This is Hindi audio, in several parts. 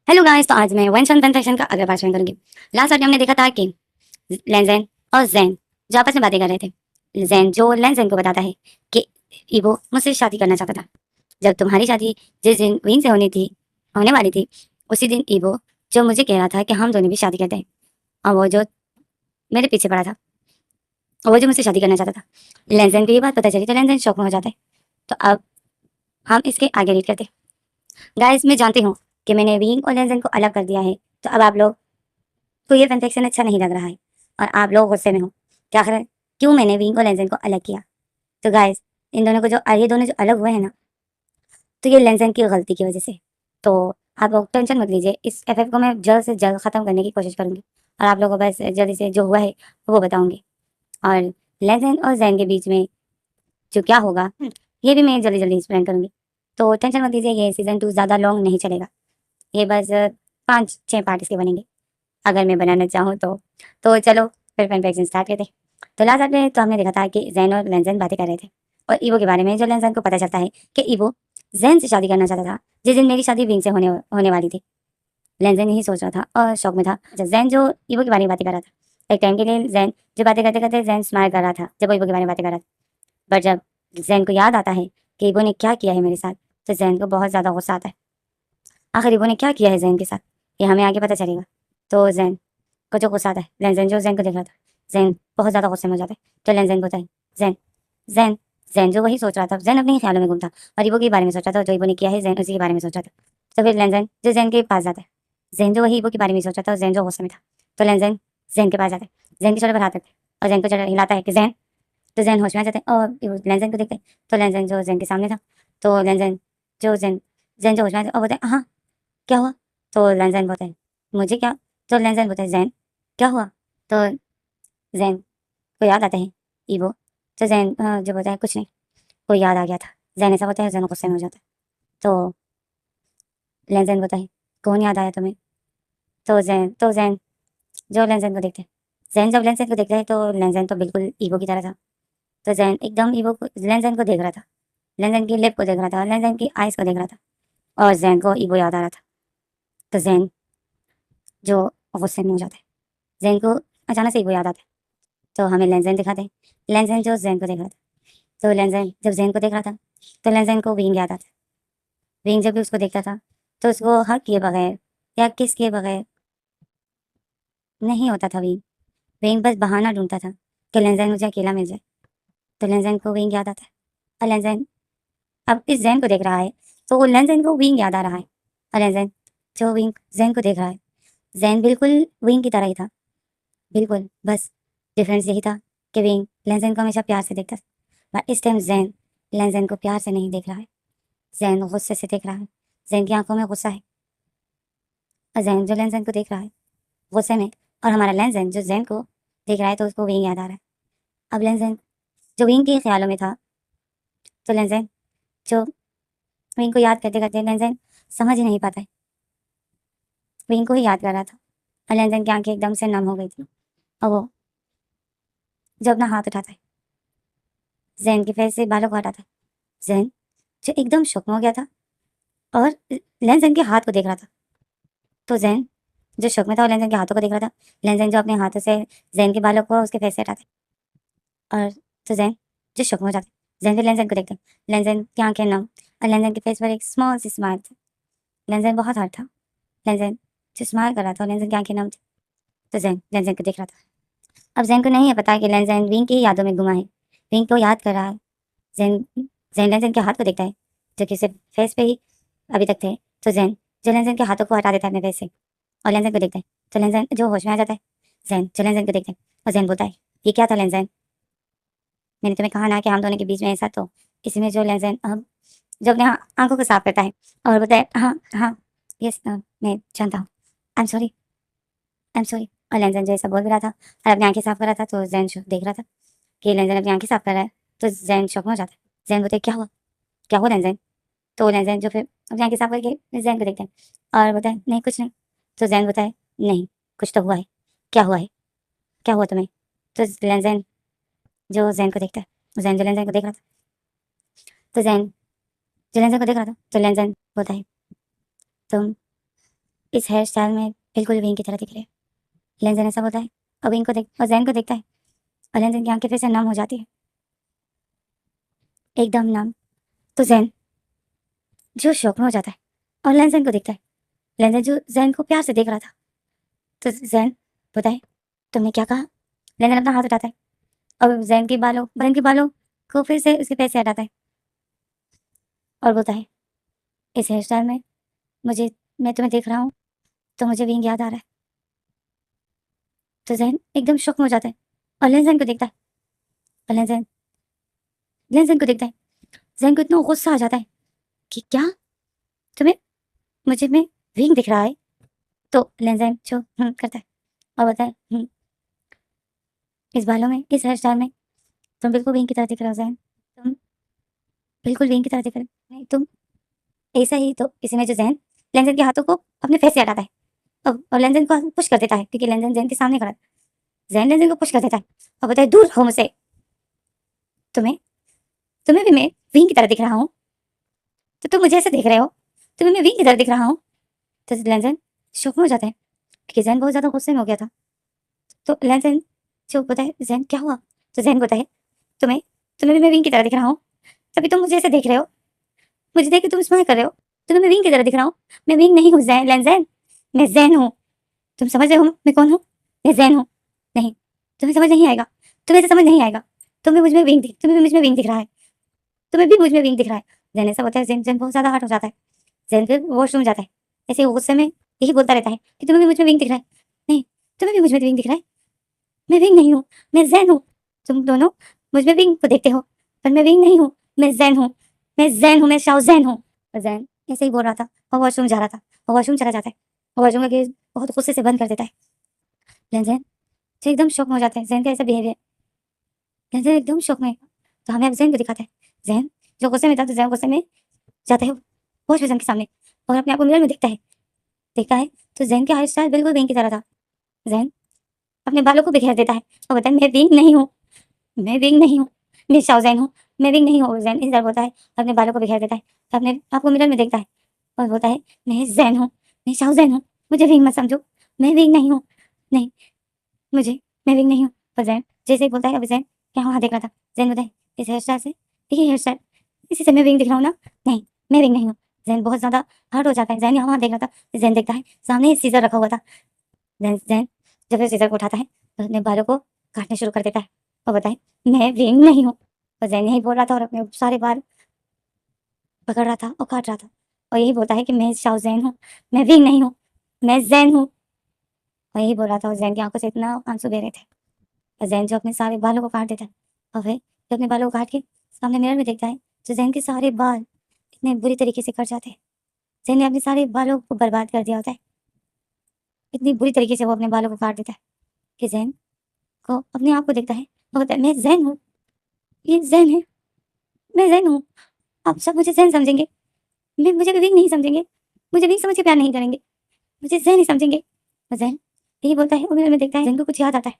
हेलो गाइस, तो आज मैं वन सेक्शन का अगला पार्ट ज्वाइन करूंगी। लास्ट टाइम हमने देखा था कि लेंजेन और जैन जो आपस में बातें कर रहे थे। जैन जो लेंजेन को बताता है कि ईवो मुझसे शादी करना चाहता था। जब तुम्हारी शादी जिस दिन विंग से होने वाली थी, उसी दिन ईवो जो मुझे कह रहा था कि हम दोनों भी शादी करते हैं, और वो जो मेरे पीछे पड़ा था, और वो जो मुझसे शादी करना चाहता था। लेंजेन को ये बात पता चली तो लेंजेन शौक में हो जाता है। तो अब हम इसके आगे रीड करते हैं। गाइस, मैं जानती हूँ कि मैंने विंग और लेंजेन को अलग कर दिया है, तो अब आप लोग तो ये फैन अच्छा नहीं लग रहा है और आप लोग गुस्से में हो कि आखिर क्यों मैंने विंग और लेंजन को अलग किया। तो गाइस, इन दोनों को जो ये दोनों जो अलग हुए हैं ना, तो ये लेंजन की गलती की वजह से। तो आप लोग टेंशन मत लीजिए, इस एफएफ को मैं जल्द से जल्द ख़त्म करने की कोशिश करूंगी और आप लोगों को बस जल्दी से जो हुआ है वो बताऊंगी। और लेंजन और जैन के बीच में जो क्या होगा, ये भी मैं जल्दी जल्दी एक्सप्लेन करूंगी। तो टेंशन मत लीजिए, ये सीज़न 2 ज़्यादा लॉन्ग नहीं चलेगा। ये बस 5-6 पार्ट इसके बनेंगे, अगर मैं बनाना चाहूँ तो। तो चलो फिर फैन रिएक्शन स्टार्ट करते हैं। तो लास्ट में तो हमने देखा था कि जैन और लेंजन बातें कर रहे थे और ईवो के बारे में। जो लेंजन को पता चलता है कि ईवो जैन से शादी करना चाहता था जिस दिन मेरी शादी विंग से होने वाली थी। लेंजन यही सोच रहा था और शौक में था जब जैन जो ईवो के बारे में बातें कर रहा था। एक टाइम के लिए जैन जो बातें करते करते जैन स्माइल कर रहा था जब वो ईवो के बारे में बातें कर रहा था। बट जब जैन को याद आता है कि ईवो ने क्या किया है मेरे साथ, तो जैन को बहुत ज़्यादा गुस्सा आता है। आखिर ईवो ने क्या किया है जैन के साथ, ये हमें आगे पता चलेगा। तो जैन को जो गुस्सा आता है, लेंजन जो जैन को देख रहा था, जैन बहुत ज़्यादा गुस्से में हो जाता है। तो लेंजन को होता है जैन जैन जैन जो वही सोच रहा था, जैन अपने ही ख्यालों में घूमता और ईवो के बारे में सोच रहा था, जो ईवो ने किया है जैन उसी के बारे में सोच रहा था। तो फिर लेंजन जो जैन के पास जाता है, जैन जो वही ईवो के बारे में सोच रहा था और जैन जो गुस्से में था। तो लेंजन जैन के पास जाता है, जैन की शोल्डर पर हाथ रखता है और जैन को हिलाता है कि जैन। तो जैन होश में आ जाता है और लेंजन को देखते हैं। तो लेंजन जो जैन के सामने था, तो लेंजन जो जैन जैन जो होश में आता है और बोलता है, हाँ क्या हुआ। तो लेंजन बोलता है, मुझे क्या। तो लेंजन बोलता है, जैन क्या हुआ। तो जैन को याद आता है ईवो। तो जैन जो बोलता है, कुछ नहीं, को याद आ गया था। जैन ऐसा बोलता है, जैन गुस्से में हो जाता है। तो लेंजन बोलता है, कौन याद आया तुम्हें। तो जैन जो लेंजन को देखते हैं, जैन जब लेंजन को देखता है तो लेंजन तो बिल्कुल ईवो की तरह था। तो जैन एकदम ईवो को लेंजन को देख रहा था, लेंजन की लिप को देख रहा था, लेंजन की आइज को देख रहा था और जैन को ईवो याद आ रहा था। तो जैन जो गुस्से में हो जाता है, जैन को अचानक से ईवो याद आता है। तो हमें लेंजन दिखाते हैं, लेंजन जो जैन को देख रहा था। तो लेंजन जब जैन को देख रहा था, तो लेंजन को विंग याद आता है। विंग जब भी उसको देखता था, तो उसको हग किए बगैर या किस किए बगैर नहीं होता था। विंग विंग बस बहाना ढूंढता था कि लेंजन मुझे अकेला मिल जाए। तो लेंजन को विंग याद आता है और लेंजन अब इस जैन को देख रहा है, तो वो लेंजन को विंग याद आ रहा है। और लेंजन जो विंग जैन को देख रहा है, जैन बिल्कुल विंग की तरह ही था, बिल्कुल। बस डिफरेंस यही था कि विंग लेंजन को हमेशा प्यार से देखता था, पर इस टाइम जैन लेंजन को प्यार से नहीं देख रहा है, जैन गुस्से से देख रहा है। जैन की आंखों में गुस्सा है और जैन जो लेंजन को देख रहा है गुस्से में, और हमारा लेंजन जो जैन को देख रहा है तो उसको विंग याद आ रहा है। अब लेंजन जो विंग के ख्यालों में था, तो लेंजन जो विंग को याद करते करते लेंजन समझ ही नहीं पाता है, विंग को ही याद कर रहा था। और लेंजन की आंखें एकदम से नम हो गई थी और वो जो अपना हाथ उठाता है, जैन के फेस से बालों को हटाता है। जैन जो एकदम शौक में हो गया था और लेंजन के हाथ को देख रहा था। तो जैन जो शौक में था और लेंजन के हाथों को देख रहा था। लेंजन जो अपने हाथों से जैन के बालों को उसके फेस से हटाता है, और तो जैन जो शौक में हो जाता है। जैन फिर लेंजन को देखते हैं, लेंजन की आंखें नम और लेंजन के फेस पर एक स्मॉल सी स्माइल थी। लेंजन बहुत हर्ट था, लेंजन जो स्माइल कर रहा था और लेंजन की आंखें नम थी। तो जैन लेंजन को देख रहा था। अब जैन को नहीं है पता कि लेंजन विंग की यादों में गुमा है, विंग को याद कर रहा है। जैन जैन लेंजन के हाथ को देखता है जो कि सिर्फ फेस पे ही अभी तक थे। तो जैन जो लेंजन के हाथों को हटा देता है अपने फेस से और लेंजन को देखता है। तो लेंजन जो होश में आ जाता है, जैन जो लेंजन को देखता है और जैन बोलता है, ये क्या था लेंजन, मैंने तुम्हें कहा ना कि हम दोनों के बीच में ऐसा। तो इसमें जो लेंजन अब जो अपने आंखों को साफ करता है और बोलता है, हाँ हाँ, यस, मैं जानता हूँ, I am sorry, I am sorry. और लेंजन जो ऐसा बोल भी रहा था और अपनी आंखें साफ कर रहा था, तो जैन देख रहा था कि लेंजन अपनी आंखें साफ कर रहा है। तो जैन शौक में हो जाता है, जैन बोलते, क्या हुआ, क्या हुआ लेंजन। तो लेंजन जो फिर अपनी आंखें साफ करके जैन को देखते हैं और बोलता है, नहीं कुछ नहीं। तो जैन बोलता है, नहीं कुछ तो हुआ है, क्या हुआ है, क्या हुआ तुम्हें। तो लेंजन जो जैन को देखता है, जैन जो लेंजन को देख रहा था, तो जैन जो लेंजन को देख रहा था, तो लेंजन बोलता है, तुम इस हेयर स्टाइल में बिल्कुल विंग की तरह दिख रहे हैं। लेंजन ऐसा होता है और विंग को देख और जैन को देखता है और लेंजन की आंखें फिर से नम हो जाती है, एकदम नम। तो जैन जो शौक में हो जाता है और लेंजन को देखता है। लेंजन जो जैन को प्यार से देख रहा था। तो जैन बताए तुमने क्या कहा? लेंजन अपना हाथ उठाता है और जैन के बालों को फिर से उसके पैर से हटाता है और बोलता है इस हेयर स्टाइल में मुझे मैं तुम्हें देख रहा हूँ तो मुझे विंग याद आ रहा है। तो जैन एकदम शौक में हो जाता है और लेंजन को देखता है और लेंजन को देखता है। जैन को इतना गुस्सा आ जाता है कि क्या तुम्हें मुझे में विंग दिख रहा है? तो लेंजन जो करता है और बताए इस बालों में इस हेयर स्टाइल में तुम बिल्कुल विंग की तरह दिख रहे हो जैन, तुम बिल्कुल विंग की तरह दिख रहे हो। नहीं तुम ऐसा ही। तो इसी में जो जैन लेंजन के हाथों को अपने फेस से हटाता है और लेंजन को पुश कर देता है क्योंकि लेंजन जैन के सामने खड़ा है। जैन लेंजन को पुश कर देता है और बताए दूर हो मुझसे, तुम्हें तुम्हें भी मैं विंग की तरह दिख रहा हूँ, तो तुम मुझे ऐसे देख रहे हो, तुम्हें मैं विंग की तरह दिख रहा हूँ। तो लेंजन शौक में हो जाता है क्योंकि जैन बहुत ज्यादा गुस्से में हो गया था। तो लेंजन जो बताए जैन क्या हुआ? तो जैन बताए तुम्हें तुम्हें भी मैं विंग की तरह दिख रहा हूँ, तभी तुम मुझे ऐसे देख रहे हो, मुझे देख के तुम स्माइल कर रहे हो, तुम्हें मैं विंग की तरह दिख रहा हूँ। मैं विंग नहीं हूँ जैन, लेंजन मैं जैन हूँ। तुम समझ रहे हो मैं कौन हूँ? मैं जैन हूँ। नहीं तुम्हें समझ नहीं आएगा, तुम्हें ऐसे समझ नहीं आएगा। तुम्हें भी मुझ में विंग दिख रहा है, तुम्हें भी मुझ में विंग दिख रहा है। जैन ऐसा होता है जैन बहुत ज्यादा हर्ट हो जाता है। जैन फिर वॉशरूम जाता है, ऐसे गुस्से में यही बोलता रहता है कि तुम्हें भी मुझ में विंग दिख रहा है। नहीं तुम्हें भी मुझ में विंग दिख रहा है, मैं विंग नहीं हूँ, मैं जैन हूँ। तुम दोनों मुझ में विंग को देखते हो पर मैं विंग नहीं हूँ, मैं जैन हूँ, मैं जैन हूँ, मैं शाओ जैन हूँ। और जैन ऐसे ही बोल रहा था और वॉशरूम जा रहा था और वॉशरूम चला जाता है और वॉशरूम का गेट बहुत गुस्से से बंद कर देता है। जैन जो एकदम शौक में हो जाते हैं जैन का ऐसा बिहेवियर। जैन एकदम शौक में। तो हमें अब जैन को दिखाते हैं। जैन जो गुस्से में था तो जैन गुस्से में जाता है वॉश बेसिन के सामने और अपने आप को मिरर में देखता है तो जैन का हेयर स्टाइल बिल्कुल विंग की तरह था। जैन अपने बालों को बिखेर देता है और बताए मैं विंग नहीं हूँ, मैं विंग नहीं हूँ, मैं शाओजैन हूँ, मैं विंग नहीं हूँ। जैन इस तरह होता है, अपने बालों को बिखेर देता है, अपने आप को मिरर में देखता है और बोलता है मैं जैन हूँ, मैं शाओजैन हूँ, मुझे विंग मत समझो, मैं विंग नहीं हूँ। नहीं मुझे मैं विंग नहीं हूँ। और जैन जैसे ही बोलता है अभी जैन क्या वहाँ देख रहा था। जैन बोलता है इस हेयर स्टाइल से, यही हेयर स्टाइल, इसी से मैं विंग दिख रहा हूँ ना? नहीं मैं विंग नहीं हूँ। जैन बहुत ज्यादा हर्ट हो जाता है। जैन यहाँ वहाँ देख रहा था, जैन देखता है सामने सीजर रखा हुआ था। जैन जब वो सीजर को उठाता है तो अपने बालों को काटने शुरू कर देता है और बताए मैं विंग नहीं हूँ। और जैन यही बोल रहा था और अपने सारे बाल पकड़ रहा था और काट रहा था और यही बोलता है कि मैं शाओ जैन हूँ, मैं विंग नहीं हूँ, मैं जैन हूँ। और यही बोल रहा था और जैन की आंखों से इतना आंसू बह रहे थे। और जैन जो अपने सारे बालों को काट देता है और फिर जब अपने बालों को काट के सामने मिरर में देखता है तो जैन के सारे बाल इतने बुरी तरीके से कट जाते हैं। जैन ने अपने सारे बालों को बर्बाद कर दिया होता है, इतनी बुरी तरीके से वो अपने बालों को काट देता है कि जैन को अपने आप को देखता है और बोलता है मैं जैन हूँ, ये जैन है, मैं जैन हूँ। आप सब मुझे जैन समझेंगे, मैं मुझे भी विंग नहीं समझेंगे, मुझे विंग समझ के प्यार नहीं करेंगे, मुझे जैन ही समझेंगे। और जैन यही बोलता है और मिरर में देखता है। जैन को कुछ याद आता है,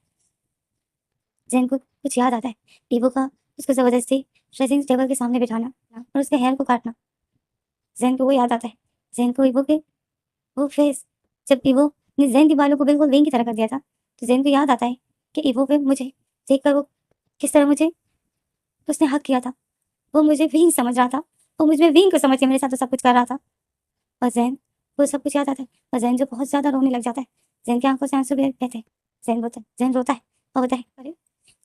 जैन को कुछ याद आता है ईवो का उसको जबरदस्ती ड्रेसिंग टेबल के सामने बिठाना और उसके हेयर को काटना। जैन को वो याद आता है, जैन को ईवो के वो फेस जब ईवो ने जैन के बालों को बिल्कुल विंग की तरह कर दिया था तो जैन को याद आता है कि ईवो पे मुझे देखकर वो किस तरह मुझे उसने हक किया था, वो मुझे विंग समझ रहा था, वो मुझे विंग को समझ के मेरे साथ तो सब कुछ कर रहा था। और जैन वो सब कुछ याद आता है और जैन जो बहुत ज्यादा रोने लग जाता है। जैन की आंखों से आंसू बहते हैं। जैन रोता है और बोलता है अरे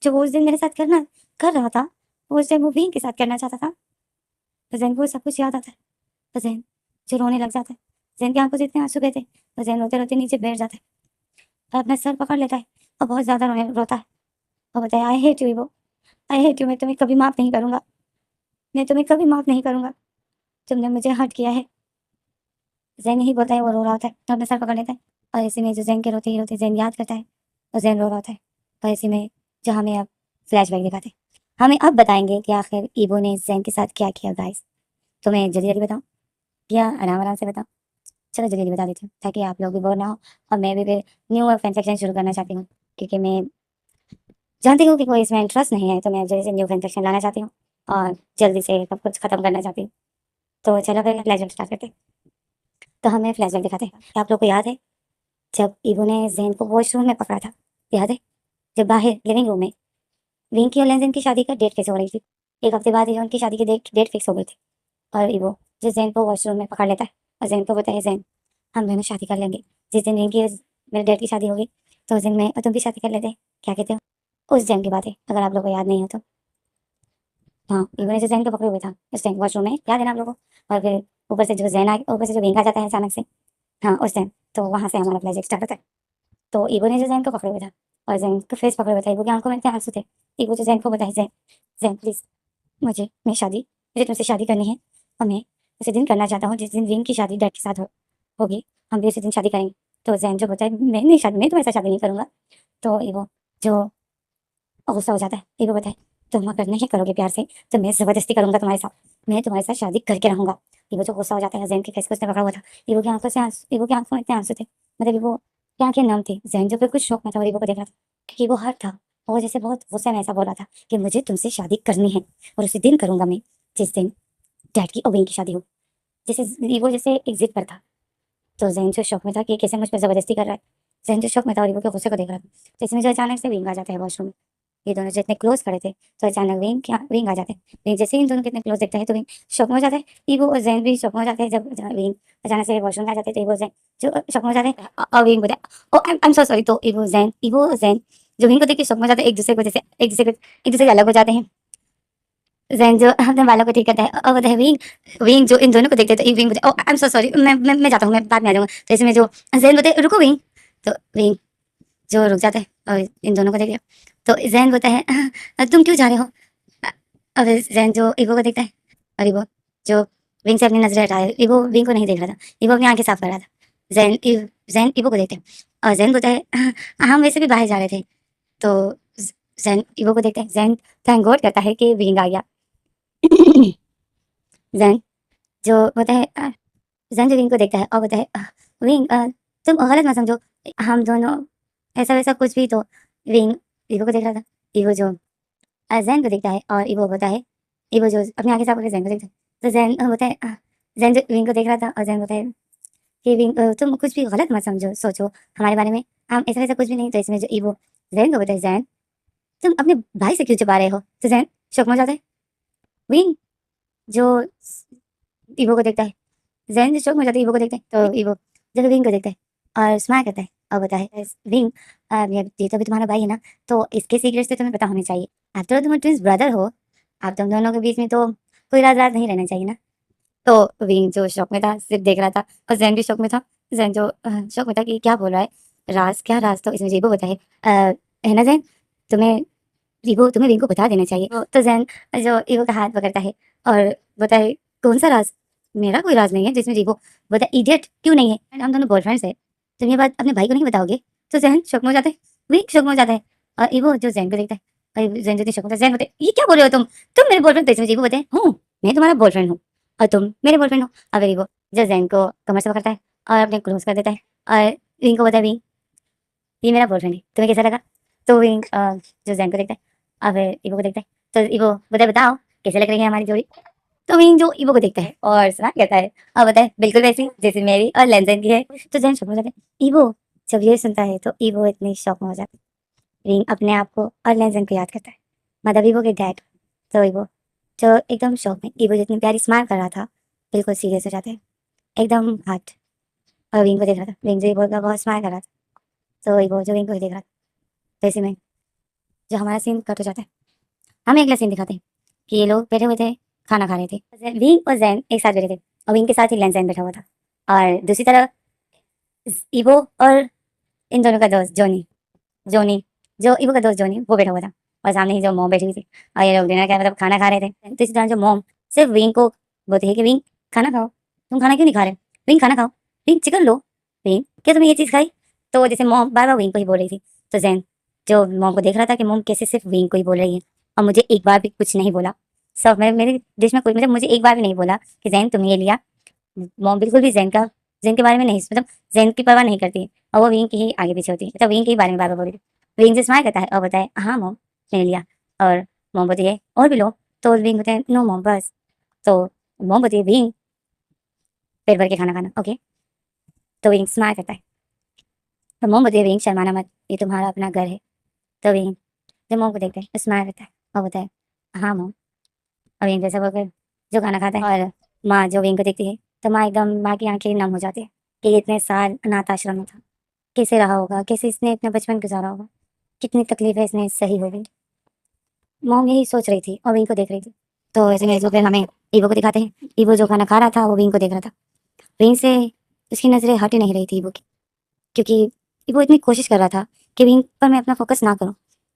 जो वो उस दिन मेरे साथ कर रहा था वो उस टाइम वो विंग के साथ करना चाहता था। तो जैन को सब कुछ याद आता है और जैन जो रोने लग जाता है। जैन की आंखों से इतने आंसू बहते हैं और जैन रोते रोते नीचे बैठ जाता है और अपना सर पकड़ लेता है और बहुत ज्यादा रोता है और बताया आई हेट यू वो, आई हेट यू, मैं तुम्हें कभी माफ नहीं करूंगा, मैं तुम्हें कभी माफ नहीं करूंगा, तुमने मुझे हर्ट किया है। जैन यही बोलता है, वो रो रहा होता है तो अपना सर पकड़ लेता है और इसी में जो जैन के रोते ही रोते जैन याद करता है और जैन रो रहा होता है। और इसी में जो हमें अब फ्लैशबैक दिखाते हैं, हमें अब बताएंगे कि आखिर ईवो ने जैन के साथ क्या किया गाइस। तो मैं जल्दी जल्दी बताऊँ या आराम आराम से बताऊँ? चलो जल्दी जल्दी बता देती हूँ ताकि आप लोग भी बोर ना हो और मैं भी फिर न्यू फैन सेक्शन शुरू करना चाहती हूँ क्योंकि मैं जानती हूँ कि कोई इसमें इंटरेस्ट नहीं है, तो मैं जल्दी से न्यू फैन सेक्शन लाना चाहती हूँ और जल्दी से सब कुछ खत्म करना चाहती हूँ। तो चलो फिर लेजेंड स्टार्ट करते हैं। तो हमें फ्लैशबैक दिखाते हैं। क्या आप लोग को याद है जब ईवो ने जैन को वॉशरूम में पकड़ा था? याद है जब बाहर लिविंग रूम में विंकी और लेंजन की शादी का डेट फिक्स हो रही थी। एक हफ्ते बाद ही उनकी शादी की डेट फिक्स हो गई थी। और ईवो जो जैन को वॉशरूम में पकड़ लेता है और जैन को बताया, जैन हम दोनों शादी कर लेंगे। जिस दिन विंकी और मेरे डैड की शादी होगी तो उस दिन मैं और तुम भी शादी कर लेते हैं। क्या कहते हो? उस जैन की बात है, अगर आप लोग को याद नहीं हो तो। हाँ, ईवो ने जो जैन को पकड़े हुए था उस टाइम वॉशरूम में, याद है ना आप लोगों को? और फिर ऊपर से जो विंक आ जाता है अचानक से। हाँ, उस टाइम तो वहां से हमारा फ्लैशबैक स्टार्ट होता है। तो ईगो ने जो जैन को पकड़े हुए था और जैन का फेस पकड़े हुए था, ईगो की आंखों में इतने आंसू थे। ईगो जो जैन को बताए, जैन जैन प्लीज मुझे तुमसे शादी करनी है और मैं उसे दिन करना चाहता हूँ जिस दिन विंग की शादी डैड के साथ होगी। हम भी उसी दिन शादी करेंगे। तो जैन जो बताए, मैं तुम्हारे साथ शादी नहीं करूंगा। तो ईगो जो गुस्सा हो जाता है, ईगो बताए तुम अगर नहीं करोगे प्यार से तो मैं जबरदस्ती करूंगा तुम्हारे साथ, मैं तुम्हारे साथ शादी करके रहूंगा। ईगो जो गुस्सा हो जाता है जैन के फेस को उसने पकड़ा हुआ था। ईगो की आंखों में इतने आंसू थे, मतलब ईगो की आंखें नम थी। जैन जो बिल्कुल शौक में था और ईगो को देख रहा था क्योंकि वो हर्ट था और जैसे बहुत गुस्से में ऐसा बोल रहा था कि मुझे तुमसे शादी करनी है और उसी दिन करूंगा मैं जिस दिन डैड की और विंग की शादी हो। जैसे ईगो जैसे एक जिद पर था। तो जैन जो शौक में था कि कैसे मुझ पर जबरदस्ती कर रहा है। जैन जो शौक में था और ईगो के गुस्से को देख रहा था। तो इसमें जो अचानक से विंग आ जाता है वॉशरूम में। ये दोनों जो इतने क्लोज खड़े थे तो अचानक विंग आ जाते हैं। विंग जैसे ही इन दोनों के इतने क्लोज देखता है तो विंग शॉक में हो जाता है। ईगो और जैन भी शॉक में हो जाते हैं जब विंग अचानक से वॉशरूम में आ जाते हैं। तो ईगो और जैन जो शॉक में हो जाते हैं और विंग बोलते हैं ओ आई एम सो सॉरी। तो ईगो और जैन जो विंग को देख के शॉक में हो जाते हैं, एक दूसरे से अलग हो जाते हैं। जैन जो अपने बालों को ठीक करता है और बोलता है विंग विंग जो इन दोनों को देखते हैं तो विंग बोलते हैं ओ आई एम सो सॉरी, मैं जाता हूँ, मैं बाद में आ जाऊंगा। तो इसमें जो जैन बोलते हैं रुको विंग। तो विंग जो रुक जाता है और इन दोनों को देख लिया। तो जैन बोलता है तुम क्यों जा रहे हो? अ, और जैन जो ईगो को देखता है और ईगो जो विंग से अपनी नजरें हटा है। ईगो विंग को नहीं देख रहा था, ईगो अपनी आंखें साफ कर रहा था। जैन ईगो को देखते हैं और जैन बोलता है हम वैसे भी बाहर जा रहे थे। तो जैन ईगो को देखते हैं। जैन थैंक गॉड करता है कि विंग आ गया। जैन जो होता है जैन जो विंग को देखता है और बोलता है विंग तुम गलत मत समझो, हम दोनों ऐसा वैसा कुछ भी। तो विंग ईगो को देख रहा था। ईगो जो जैन को देखता है और ईगो होता है, ईगो जो अपनी आंखें साफ करके जैन को देखता है। तो जैन होता है जैन जो विंग को देख रहा था और जैन होता है कि विंग तुम कुछ भी गलत मत समझो सोचो हमारे बारे में, हम ऐसा वैसा कुछ भी नहीं। तो इसमें जो ईगो जैन को बोलता है जैन तुम अपने भाई से क्यों छुपा रहे हो? तो जैन शौक में हो जाता है। विंग जो ईगो को देखता है, जैन जो शौक में हो जाता है ईगो को देखता है। तो ईगो जब विंग को देखता है और स्माइल करता है और बताता है विंग ये तो भी तुम्हारा भाई है ना, तो इसके सीक्रेट्स तो तुम्हें पता होने चाहिए। आप तो तुम ट्विंस ब्रदर हो, आप तुम दोनों के बीच में तो कोई राज राज नहीं रहना चाहिए ना। तो विंग जो शौक में था सिर्फ देख रहा था और जैन भी शौक में था। जैन जो शौक में था कि क्या बोल रहा है, राज क्या राज? तो इसमें जीबो बताए है ना जैन, तुम्हें तुम्हें विंग को बता देना चाहिए। तो जैन जो ईगो का हाथ पकड़ता है और बताए कौन सा राज? मेरा कोई राज नहीं है। जिसमें जीबो बता इडियट क्यों नहीं है, हम दोनों बॉयफ्रेंड्स है, तुम ये बात अपने भाई को नहीं बताओगे? तो जैन शौक में हो जाता है, विंग शौक में हो जाता है और ईगो जो जैन को देखता है और जैन जो शौक में होता है। जैन बोलते ये क्या बोल रहे हो तुम मेरे बॉयफ्रेंड? तो इसमें जीबो बोलते हूँ मैं तुम्हारा बॉयफ्रेंड हूँ और तुम मेरे बॉयफ्रेंड हो। अब ईगो जो जैन को कमर से पकड़ता है और अपने क्लोज कर देता है और विंग को बताया विंग ये मेरा बॉयफ्रेंड है, तुम्हें कैसा लगा? तो विंग जो जैन को देखता है अब ईगो को देखता है। तो ईगो बताओ कैसे लग रही है हमारी जोड़ी? तो विंग जो ईगो को देखता है और सुना कहता है और बताए बिल्कुल वैसी जैसे मेरी और लेंजन की है। तो जैन शौक में हो जाता है। ईगो जब ये सुनता है तो ईगो इतनी शौक में हो जाता है। विंग अपने आप को और लेंजन को याद करता है, मतलब ईगो के डैड। तो ईगो जो एकदम शौक में ईगो जितनी प्यारी स्माइल कर रहा था बिल्कुल सीरियस हो जाता है एकदम हार्ट। और विंग को देख रहा था, विंग जो ईगो का बहुत स्माइल कर रहा था। तो ईगो जो विंग को ही देख रहा था। तो ऐसे में जो हमारा सीन कट हो जाता है, हमें अगला सीन दिखाते हैं कि ये लोग बैठे हुए थे, खाना खा रहे थे। विंग और जैन एक साथ बैठे थे और विंग के साथ ही लेंजन बैठा हुआ था और दूसरी तरफ ईवो और इन दोनों का दोस्त जोनी जोनी जो ईवो का दोस्त जोनी वो बैठा हुआ था और सामने ही जो मॉम बैठी हुई थी और ये लोग डिनर का मतलब खाना खा रहे थे। तो इसी तरह जो मॉम सिर्फ विंग को बोलती है कि विंग खाना खाओ, तुम खाना क्यों नहीं खा रहे? विंग खाना खाओ, विंग चिकन लो, विंग क्या तुमने ये चीज़ खाई? तो जैसे मॉम बार बार विंग को ही बोल रही थी। तो जैन जो मॉम को देख रहा था कि मॉम कैसे सिर्फ विंग को ही बोल रही है और मुझे एक बार भी कुछ नहीं बोला। सब मेरे डिश में कोई मतलब मुझे एक बार भी नहीं बोला कि जैन तुमने ये लिया। मॉम बिल्कुल भी जैन के बारे में नहीं, मतलब जैन की परवाह नहीं करती और वो विंग के ही आगे पीछे होती है। तो विंग के ही बारे में बार बार बोल रही थी। विंग से स्माइल करता है और बताए हाँ मॉम मैंने लिया। और मॉम बोलती है और भी लो। तो विंग बोलते हैं नो मॉम बस। तो मॉम बोलती है विंग पेट भर के खाना खाना ओके। तो विंग स्माइल करता है। तो मोम बोलती है विंग शर्माना मत, ये तुम्हारा अपना घर है। तो विंग जब मोम को देखते हैं स्माइल करता है और बोलता है हाँ मोम। और विंग जैसा बोलकर जो खाना खाता है और माँ जो विंग को देखती है तो माँ की आंखें नम हो जाती है कि ये इतने साल अनाथ आश्रम में था, कैसे रहा होगा, कैसे इसने इतना बचपन गुजारा होगा, कितनी तकलीफें इसने सही होगी। मॉम यही सोच रही थी और विंग को देख रही थी। तो ऐसे में जो फिर हमें ईवो को दिखाते हैं, ईवो जो खाना खा रहा था वो विंग को देख रहा था। विंग से उसकी नज़रें हट ही नहीं रही थी ईवो की, क्योंकि ईवो इतनी कोशिश कर रहा था कि विंग पर मैं अपना फोकस ना करूँ,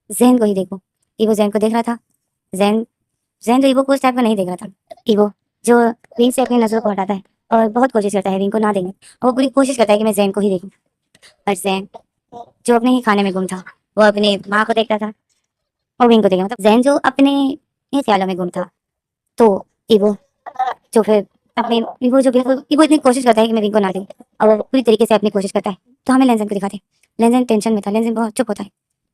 जैन को ही देखूँ। ईवो जैन को देख रहा था। जैन जैन तो ईवो को उस टाइप का नहीं देख रहा था। ईवो जो विंग से अपनी नज़रों को हटाता है और बहुत कोशिश करता है विंग को ना देखने, और वो पूरी कोशिश करता है कि मैं जैन को ही देखूँ। पर जैन जो अपने ही खाने में गुम था, वो अपनी माँ को देखता था और विंग को देखा, मतलब जैन जो अपने ही ख्यालों में गुम था। तो ईवो जो फिर अपने ईवो जो बिल्कुल ईवो इतनी कोशिश करता है कि मैं विंग को ना दूं, और वो पूरी तरीके से अपनी कोशिश करता है। तो हमें लेंजन को दिखाते हैं। लेंजन टेंशन में था, लेंजन बहुत चुप होता है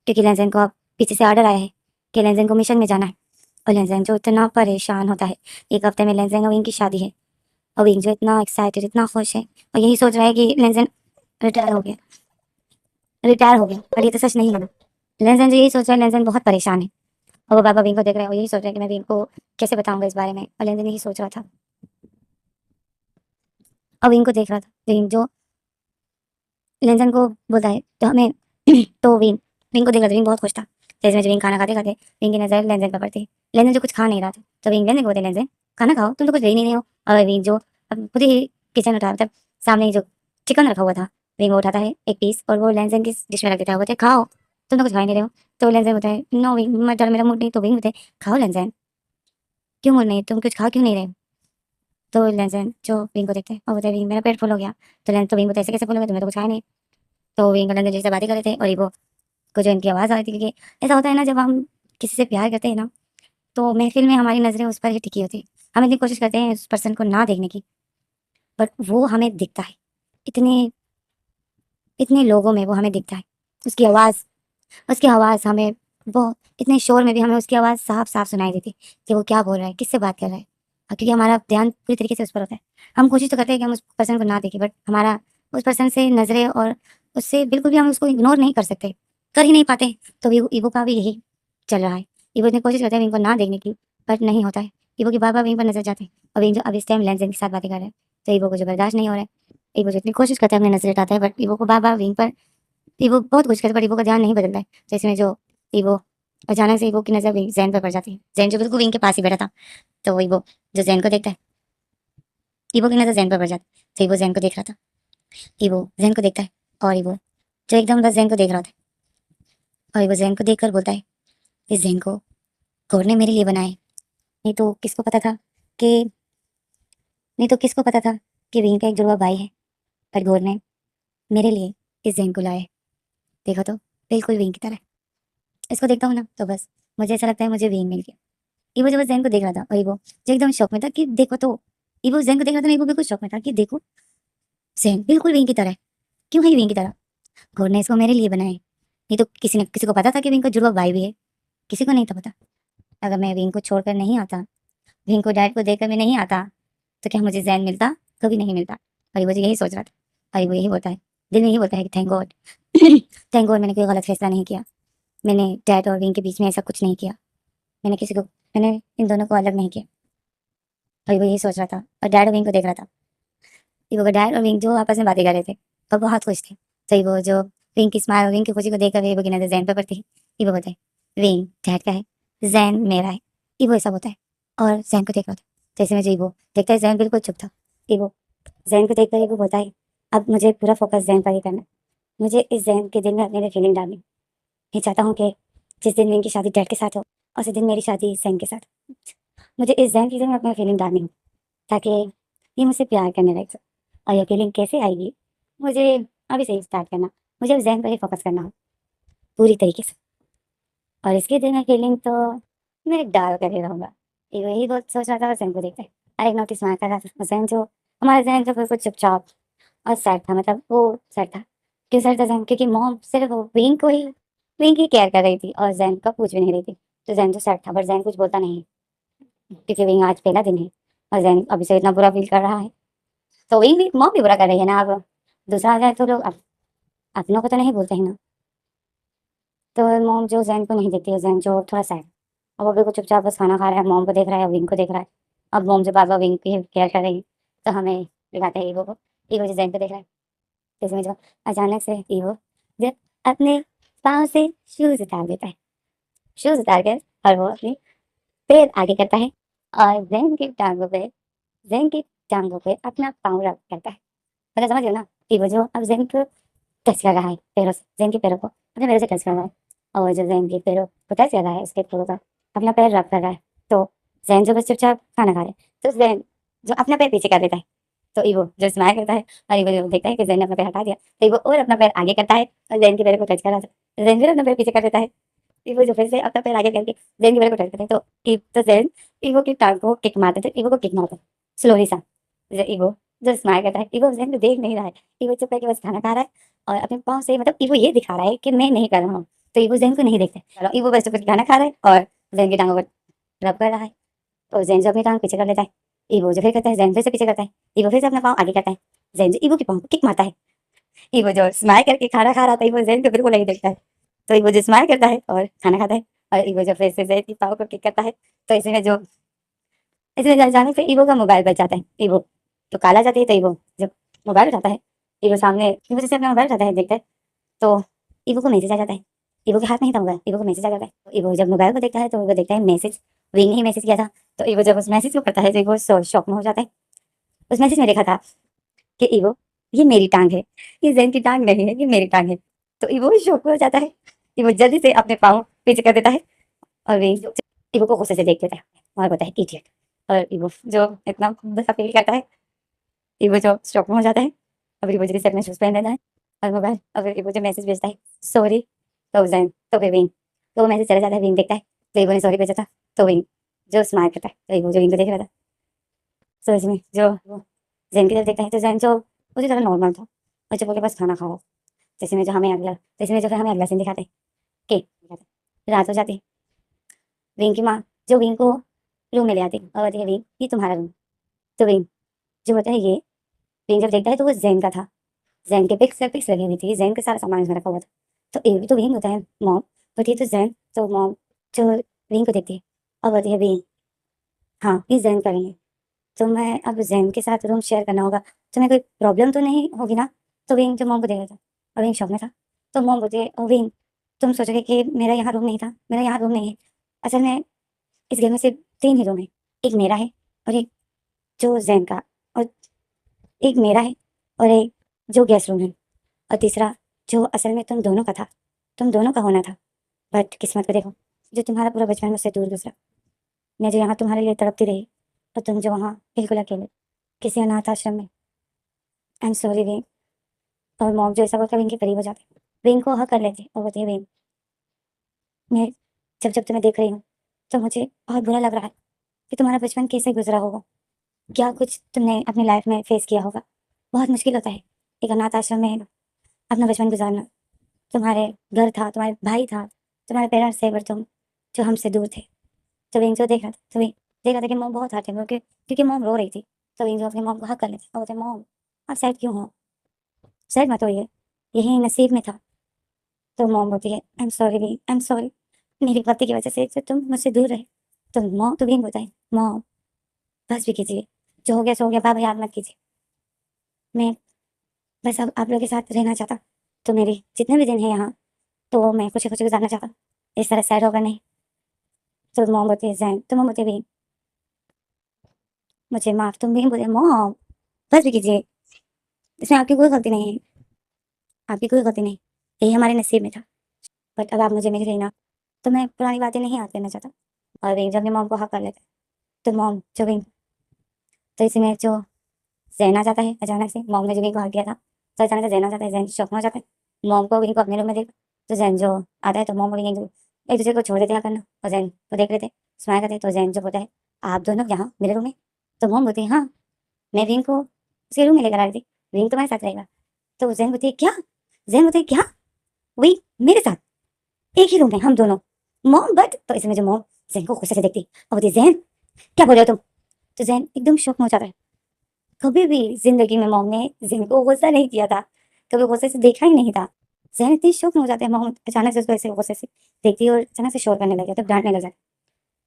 क्योंकि लेंजन को अब पीछे से ऑर्डर आया है कि लेंजन को मिशन में जाना है। और लेंजन जो इतना परेशान होता है, एक हफ्ते में लेंजन और विंग की शादी है और विंग जो इतना एक्साइटेड, इतना खुश है और यही सोच रहा है कि लेंजन रिटायर हो गया, रिटायर हो गया। पर ये तो सच नहीं है ना। लेंजन जो यही सोच रहा है, लेंजन बहुत परेशान है और वो बाबा विंग को देख रहे हैं और यही सोच रहे हैं कि मैं विंग को कैसे बताऊंगा इस बारे में, और लेंजन यही सोच रहा था और विंग को देख रहा था। विंग जो लेंजन को बोलता है तो हमें तो विंग विंग को देख रहा था। विंग बहुत खुश था। जैसे में विंग खाना खाते खाते विंग की नजर लेंजन पर पड़ती है। लेंजन जो कुछ खा नहीं रहा था तो विंग लेंजन को बोलते लेंजन खाना खाओ, तुम तो कुछ ले ही नहीं रहे हो। और विंग जो अब खुद ही किचन उठा, मतलब सामने जो चिकन रखा हुआ था, विंग वो उठाता है एक पीस और वो लेंजन की डिश में रख देता है। वो बोलते खाओ, तुम तो कुछ खा ही नहीं रहे हो। तो लेंजन बोलता है नो विंग, मेरा मूड नहीं। तो विंग बोलते खाओ लेंजन, क्यों मूड नहीं, तुम कुछ खा क्यों नहीं रहे हो। तो लेंजन जो विंग को देखते हैं और बोलते हैं विंग मेरा पेट फुल हो गया। तो लेंजन तो विंग बोलते ऐसे कैसे फुल हो गया, तुम्हें तो कुछ खाया नहीं। तो विंग और लेंजन जैसे बातें कर रहे थे और ईवो को जो इनकी आवाज़ आ रही थी, क्योंकि ऐसा होता है ना जब हम किसी से प्यार करते हैं ना, तो महफिल में हमारी नज़रें उस पर ही टिकी होती है। हम इतनी कोशिश करते हैं उस पर्सन को ना देखने की, बट वो हमें दिखता है। इतने इतने लोगों में वो हमें दिखता है। उसकी आवाज़ उसकी आवाज़ हमें, वो इतने शोर में भी हमें उसकी आवाज़ साफ साफ सुनाई देती है कि वो क्या बोल रहा है, किससे बात कर रहा है। क्योंकि हमारा ध्यान पूरी तरीके से उस पर होता है। हम कोशिश तो करते हैं कि हम उस पर्सन को ना देखें, बट हमारा उस पर्सन से नज़रें, और उससे बिल्कुल भी हम उसको इग्नोर नहीं कर सकते, कर ही नहीं पाते। तो ईवो का भी यही चल रहा है। ईवो इतनी कोशिश करते हैं विंग को ना देखने की, बट नहीं होता है। ईवो की बार बार विंग पर नजर जाते हैं और विंग जो अब इस टाइम लेंजन के साथ बातें कर रहे हैं, तो ईवो को जो बर्दाश्त नहीं हो रहा है। ईवो जितनी कोशिश करता है अपनी नजर हटाता है, बट ईवो को बार बार विंग पर, ईवो बहुत कोशिश करता है पर ईवो का ध्यान नहीं बदलता है। तो इसमें जो ईवो अचानक से ईवो की नज़र जैन पर पड़ जाती है। जैन जो बिल्कुल विंग के पास ही बैठा था। तो वो ईवो जो जैन को देखता है, ईवो की नज़र जैन पर पड़ जाती है। तो ईवो जैन को देख रहा था। ईवो जैन को देखता है और ईवो जो एकदम बस जैन को देख रहा था, और ईवो जैन को देखकर बोलता है इस जैन को गॉड ने मेरे लिए बनाए, नहीं तो किसको पता था कि नहीं तो किसको पता था कि विंग का एक जुड़वा भाई है। पर गॉड ने मेरे लिए इस जैन को लाया है। देखो तो बिल्कुल विंग की तरह। इसको देखता हूँ ना तो बस मुझे ऐसा लगता है मुझे विंग मिल गया। ईवो जो बस जैन को देख रहा था और ईवो जो एकदम शौक में था कि देखो तो, ईवो जैन को देख रहा था ना, ईवो बिल्कुल शौक में था कि देखो जैन बिल्कुल विंग की तरह है। क्यों है विंग की तरह, गॉड ने इसको मेरे लिए बनाया है। नहीं तो किसी को पता था कि विंग का जुड़वा भाई भी है, किसी को नहीं था पता। अगर मैं विंग को छोड़कर नहीं आता, विंग को डैड को देखकर मैं नहीं आता, तो क्या मुझे जैन मिलता, कभी नहीं मिलता। और वो यही सोच रहा था और वो यही बोलता है, दिल में यही बोलता है कि थैंक गॉड थैंक गॉड मैंने कोई गलत फैसला नहीं किया। मैंने डैड और विंग के बीच में ऐसा कुछ नहीं किया। मैंने इन दोनों को अलग नहीं किया। और वो यही सोच रहा था और डैड और विंग को देख रहा था। वो डैड और विंग जो आपस में बातें कर रहे थे और बहुत खुश थे। तो वो जो विंग की स्माइल और विंग की खुशी को देखकर वो की नजर जैन पर पड़ती है। वो बोलता है विंग डैड का है, जैन मेरा है। वो ऐसा होता है और जैन को देख रहा था। जैसे में जो वो देखता है जैन बिल्कुल चुप था। वो जैन को देखकर वो बोलता है अब मुझे पूरा फोकस जैन पर ही करना है। मुझे इस जैन के दिन में अपने फीलिंग डालनी। मैं चाहता हूँ कि जिस दिन विंग की शादी डैड के साथ हो, उसी दिन मेरी शादी जैन के साथ। मुझे इस जैन के दिन में अपनी फीलिंग डालनी हो, ताकि ये मुझसे प्यार करने लग जाए। और ये फीलिंग कैसे आएगी, मुझे अभी से ही स्टार्ट करना। मुझे अब जैन पर ही फोकस करना हो पूरी तरीके से। और इसके दिन में फीलिंग तो मैं डाल कर ही रहूँगा। यही बहुत सोच रहा था और जैन को देखते और एक नोटिस मार कर रहा था। जैन जो हमारा जैन जो बिल्कुल चुपचाप और सैड था, मतलब वो सैड था। क्यों सैड था जैन, क्योंकि मॉम सिर्फ वो विंग की केयर कर रही थी और जैन का पूछ भी नहीं रही थी। तो जैन जो सैड था, बट जैन कुछ बोलता नहीं क्योंकि विंग आज पहला दिन है और जैन अभी से इतना बुरा फील कर रहा है। तो विंग भी मॉम भी बुरा कर रही है ना अब। दूसरा आ जाए तो लोग अपनों को तो नहीं बोलते हैं ना। तो मॉम जो जैन को नहीं देखती है, जैन जो थोड़ा सा है, अब वो बिल्कुल चुपचाप बस खाना खा रहा है, मॉम को देख रहा है, विंग को देख रहा है। अब मॉम जो बार बार विंग की केयर कर रही है, तो हमें दिखाते हैं ईवो को। ईवो जो जैन को देख रहा है, तो इसमें जो अचानक से ईवो जब अपने पाँव से शूज उतार देता है, शूज उतार कर और वो अपने पैर आगे करता है और जैन की टांगों पे अपना पाँव रब करता है। मतलब समझ रहे हो ना, ईवो जो अब जैन को टच कर रहा है पैरों से, जैन के पैरों को अपने पैरों से टच कर रहा है, और जो जैन के पैरों को टच कर रहा है उसके पैरों का अपना पैर रब कर रहा है। तो जैन जो बस चुपचाप खाना खा रहे हैं, तो जैन जो अपना पैर पीछे कर देता है, तो ईवो जो स्माइल करता है और ईवो जो देखता है कि जैन ने अपना पैर हटा दिया, तो ईवो और अपना पैर आगे करता है और जैन के पैर को टच कर रहा था, जैन फिर अपना पैर पीछे कर देता है। ईवो जो फिर से अपना पैर आगे करके जैन के पैर को टच करता है, तो जैन ईवो की टांग को किक मारते थे, ईवो को किक मारता है स्लोली सा। ईवो जो स्माइल करता है, ईवो जैन को देख नहीं रहा है, ईवो चुप करके बस खाना खा रहा है और अपने पाँव से मतलब ईवो ये दिखा रहा है कि मैं नहीं कर रहा हूँ, तो ईवो ज़ेन को नहीं देखता है। चलो ईवो बस चुप करके खाना खा रहा है और ज़ेन की टाँगों को रब कर रहा है, तो ज़ेन जो अपनी टाँग पीछे कर लेता है, ईवो जो फिर करता है, ज़ेन फिर से पीछे करता है, ईवो फिर से अपना पाँव आगे करता है, ज़ेन जो ईवो की पाँव को किक मारता है। ईवो जो स्माइल करके खाना खा रहा था, ईवो ज़ेन को बिल्कुल नहीं देखता है, तो ईवो जो स्माइल करता है और खाना खाता है, और ईवो जो फिर से ज़ेन की पाँव को किक करता है, तो इसमें अचानक से ईवो का मोबाइल बज जाता है। ईवो तो काला जाती है, तो ईवो जब मोबाइल उठाता है, ईवो सामने ईवो जैसे अपना मोबाइल उठाता है, देखता है, तो ईवो को मैसेज आ जाता है। ईवो के हाथ में ही था मोबाइल, ईवो को मैसेज आ जाता है। तो ईवो जब मोबाइल को देखता है, तो वो देखता है मैसेज, विंग ने ही मैसेज किया था। तो ईवो जब उस मैसेज को पढ़ता है, तो ईवो शॉक में हो जाता है। उस मैसेज में लिखा था कि ईवो ये मेरी टांग है, ये ज़ेन की टांग नहीं है, ये मेरी टांग है। तो ईवो शॉक में हो जाता है। ईवो जल्दी से अपने पाँव पीछे कर देता है और विंग ईवो को गुस्से से देख लेता है और बोलता है इडियट। और ईवो जो इतना बुरा फील करता है, ईवो जो शॉक में हो जाता है, और ईवो जल्दी से अपने शूज़ पहन लेता है और मोबाइल, और फिर ईवो जो मैसेज भेजता है सॉरी, तो ज़ेन तो फिर विंग, तो वो मैसेज चला जाता है, विंग देखता है, तो ईवो ने सॉरी भेजा था, तो विंग जो स्माइल करता है, तो ईवो जो विंग को देख रहा था, तो इसमें जो वो ज़ेन की तरफ देखता है, तो ज़ेन जो उसी तरह नॉर्मल था और चुप होके बस खाना खा रहा था। तो इसमें जो हमें अगला तो इसमें जो फिर हमें अगला सीन दिखाते हैं कि रात हो जाती है, विंग की माँ जो विंग को रूम में ले आती और बोलती है विंग ये तुम्हारा रूम। तो विंग जो होता है ये, विंग जब देखता है तो वो ज़ेन का था, ज़ेन के पिक्स लगी हुई थी, ज़ेन का सारा सामान इसमें रखा हुआ था। तो ये भी तो विंग होता है, मॉम बोलती है तो ज़ेन, तो मॉम जो विंग को देखती है और बोलती है विंग हाँ ये ज़ेन करेंगे, तो मैं अब ज़ेन के साथ रूम शेयर करना होगा, तुम्हें कोई प्रॉब्लम तो नहीं होगी ना? तो विंग जो मॉम को देख रहा था और विंग शॉक में था। तो मॉम बोलती है विंग तुम सोचोगे कि मेरा यहाँ रूम नहीं था, मेरा यहाँ रूम नहीं है, असल में इस घर में सिर्फ 3 ही रूम है, एक मेरा है और एक जो ज़ेन का, और एक मेरा है और एक जो गेस्ट रूम है, और तीसरा जो असल में तुम दोनों का था, तुम दोनों का होना था। बट किस्मत को देखो, जो तुम्हारा पूरा बचपन मुझसे दूर गुजरा, मैं जो यहाँ तुम्हारे लिए तड़पती रही और तुम जो वहाँ बिल्कुल अकेले किसी अनाथ आश्रम में। I am sorry wing. और मॉम जो ऐसा बोलकर विंग के करीब हो जाते, विंग को हक कर लेते और बोलती है विंग मैं जब जब तुम्हें देख रही हूँ तो मुझे बहुत बुरा लग रहा है कि तुम्हारा बचपन कैसे गुजरा होगा, क्या कुछ तुमने अपनी लाइफ में फेस किया होगा। बहुत मुश्किल होता है एक अनाथ आश्रम में अपना बचपन गुजारना। तुम्हारे घर था, तुम्हारे भाई था, तुम्हारे पेरेंट्स थे, बट तुम जो हमसे दूर थे। तो विंग जो देख रहा था, तो विंग देख रहा था कि मॉम बहुत हर्ट है क्योंकि मॉम रो रही थी। तो विंग जो अपनी मॉम को हक कर लेते और बोलते मॉम आप सैड क्यों हो, सैड मत होइए, यही नसीब में था। तो मॉम बोलती है I am sorry wing, I am sorry, मेरी गलती की वजह से जो तुम मुझसे दूर रहे। तो मॉम तो विंग बोलता है मॉम बस भी कीजिए, जो हो गया सो हो गया, बाबा याद मत कीजिए, मैं बस अब आप लोगों के साथ रहना चाहता, तो मेरे जितने भी दिन है यहाँ तो मैं खुशी खुशी गुजारना चाहता, इस तरह सैड होगा नहीं। तो मॉम बोलती है जैन, तो मॉम बोलती है विंग मुझे माफ, तुम विंग बोले मॉम बस भी कीजिए, इसमें आपकी कोई गलती नहीं है, आपकी कोई गलती नहीं, यही हमारे नसीब में था, बट अब आप मुझे मिल गई ना, तो मैं पुरानी बातें नहीं याद करना चाहता। और विंग जब अपनी मॉम को हक कर लेता है, तो मॉम जो विंग, तो इसमें जो जैन आ जाता है अचानक से, मॉम ने जो विंग को हक किया था, तो अचानक से जैन आ जाता है, जैन शौक में हो जाता है, मॉम को विंग को अपने रूम में देखा, तो जैन जो आता है, तो मॉम और विंग एक दूसरे को छोड़ देते हैं करना, और जैन को देख रहे थे स्माइल करते, तो जैन जो बोलता है आप दोनों यहाँ मेरे रूम में। तो मॉम बोलती है हाँ मैं विंग को उसके रूम में लेकर आ रही थी, विंग तुम्हारे साथ रहेगा। तो जैन बोलती है क्या, जैन बोलती है क्या, विंग मेरे साथ एक ही रूम में हम दोनों, मॉम बट, तो इसमें जो मॉम जैन को गुस्से से देखती और बोलती जैन क्या बोल रहे हो तुम। तो जैन एकदम शौक में हो जाता है, कभी भी जिंदगी में मॉम ने जैन को गुस्सा नहीं किया था, कभी गुस्से से देखा ही नहीं था। जहन इतनी शौक में हो जाते हैं, मोम अचानक से उसको ऐसे गुस्से से देखती है और अचानक से शोर करने लग जाता है, डांटने लग जाता है।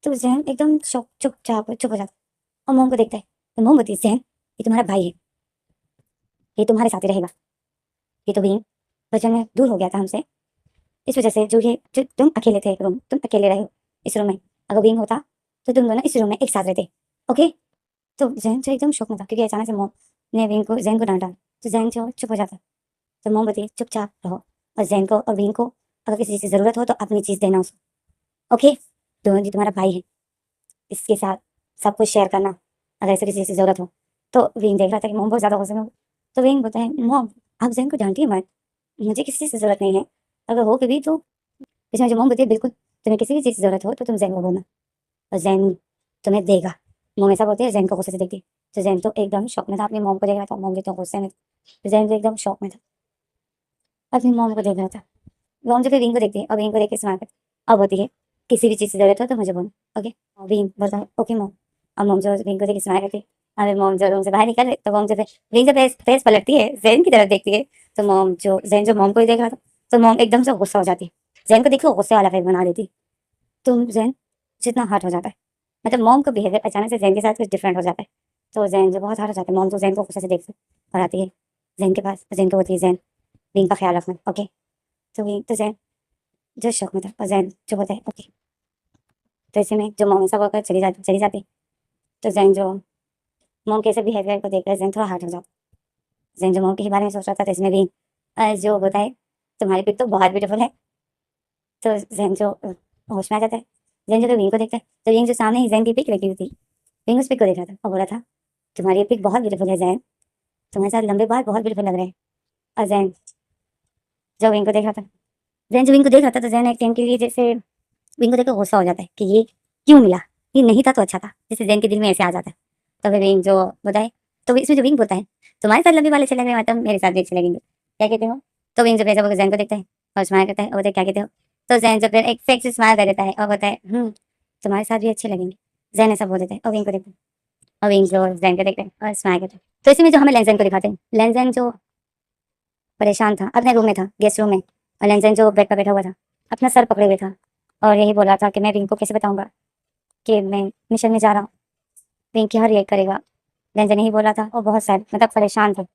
तो जहन एकदम शौक चुपचाप चुप हो जाता है और मोम को देखता है। तो मोम बोलती है, जहन ये तुम्हारा भाई है, ये तुम्हारे साथ ही रहेगा। ये तो भी बचपन में दूर हो गया था हमसे, इस वजह से जो तुम अकेले थे एक रूम, तुम अकेले रहे हो इस रूम में। अगर बीइंग होता तो तुम दोनों इस रूम में एक साथ रहते। ओके। तो जहन जो एकदम शौक में था क्योंकि अचानक से मोम ने बीइंग को जहन को डांटा, तो जहन जो चुप हो जाता। तो मोम बोलती है, चुपचाप रहो और जहन को और बीइंग को अगर किसी चीज़ की ज़रूरत हो तो अपनी चीज़ देना उसको। ओके। दोनों जी तुम्हारा भाई है, इसके साथ सब कुछ शेयर करना अगर ऐसे किसी चीज़ की ज़रूरत हो। तो बीइंग देख रहा था कि मोम बहुत ज़्यादा गुस्से में हो। तो बीइंग बोलता है, मोम आप जहन को डांटिए मत, मुझे किसी चीज़ की ज़रूरत नहीं है, अगर हो कभी तो। इसमें जो मोम बोलती है, बिल्कुल तुम्हें किसी भी चीज़ की ज़रूरत हो तो तुम जैन को बोलना और जैन तुम्हें देगा। मोम ऐसा बोलती है, जैन को गुस्से से देखती है। तो जैन तो एकदम शौक में था, अपनी मोम को देख रहा था, मोम भी तो गुस्से में थी। तो जैन तो एकदम शौक में था, अपनी मोम को देख रहा था। मोम जो फिर विंग को देखती है और विंग को देख के स्माइल करती है और बोलती है, किसी भी चीज़ की ज़रूरत हो तो मुझे बोलना। ओके। और विंग बोलता है, ओके मोम। और मोम जो विंग को देख के स्माइल करती है। अरे मोम जो रूम से बाहर निकल तो मोम जो फिर विंग से फेस पलटती है, जैन की तरफ देखती है। तो मोम जो जैन जो मोम को ही देख रहा था, तो मोम एकदम से गुस्सा हो जाती है। जैन को देखो गुस्से वाला फेस बना देती। तो जैन जितना हर्ट हो जाता है, मतलब मॉम का बिहेवियर अचानक से जैन के साथ कुछ डिफरेंट हो जाता है। तो जैन जो बहुत हर्ट हो जाता है, मॉम तो जैन को गुस्से से देखती है और आती है जैन के पास। जैन को होती है, जैन विंग का ख्याल रखना। ओके। तो विंग तो जैन जो शौक में था और जैन जो होता है। ओके। तो ऐसे में जो मॉम ऐसा होकर चली जाती। तो जैन जो मॉम के ऐसे बिहेवियर को देखकर जैन थोड़ा हर्ट हो जाता। जैन जो मॉम के ही बारे में सोच रहा था, तो इसमें भी जो होता है, तुम्हारी पिक तो बहुत ब्यूटीफुल है। तो जैन जो होश में आ जाता है। जैन जो तो विंग को देखता है, तो विंग जो सामने ही जैन की पिक रखी हुई थी, विंग उस पिक को देख रहा था और बोला था, तुम्हारी ये पिक बहुत ब्यूटीफुल है जैन, तुम्हारे साथ लंबे बाल बहुत ब्यूटीफुल लग रहे हैं। और जैन जो विंग को देख रहा था, जैन जो विंग को देख रहा था, तो जैन एक टाइम के लिए जैसे विंग को देखकर गुस्सा हो जाता है कि ये क्यों मिला, ये नहीं था तो अच्छा था, जैसे जैन के दिल में ऐसे आ जाता है। तो फिर विंग जो बताए, तो इसमें जो विंग बोलता है, तुम्हारे साथ लंबे बाल अच्छे लग रहे हैं, मतलब मेरे साथ भी अच्छे लगेंगे, क्या कहते हो। तो विंग जो पैसा जैन को देखता है और स्माइल करता है और बोलता है, क्या कहते हो। तो जैन जो फिर एक फेक से स्माइल कर देता है और बोलता है, तुम्हारे साथ भी अच्छे लगेंगे। जैन ऐसा बोल देता है और विंग को देखता है और विंग जो जैन को देखता है और स्माइल करता है। तो इसी में जो हमें लेंजन को दिखाते हैं, लेंजन जो परेशान था, अपने रूम में था, गेस्ट रूम में, और लेंजन जो बेड पर बैठा हुआ था, अपना सर पकड़े हुए था और यही बोल रहा था कि मैं विंग को कैसे बताऊंगा कि मैं मिशन में जा रहा हूँ, विंग क्या रिएक्ट करेगा। लेंजन यही बोल रहा था और बहुत सैड मतलब परेशान था।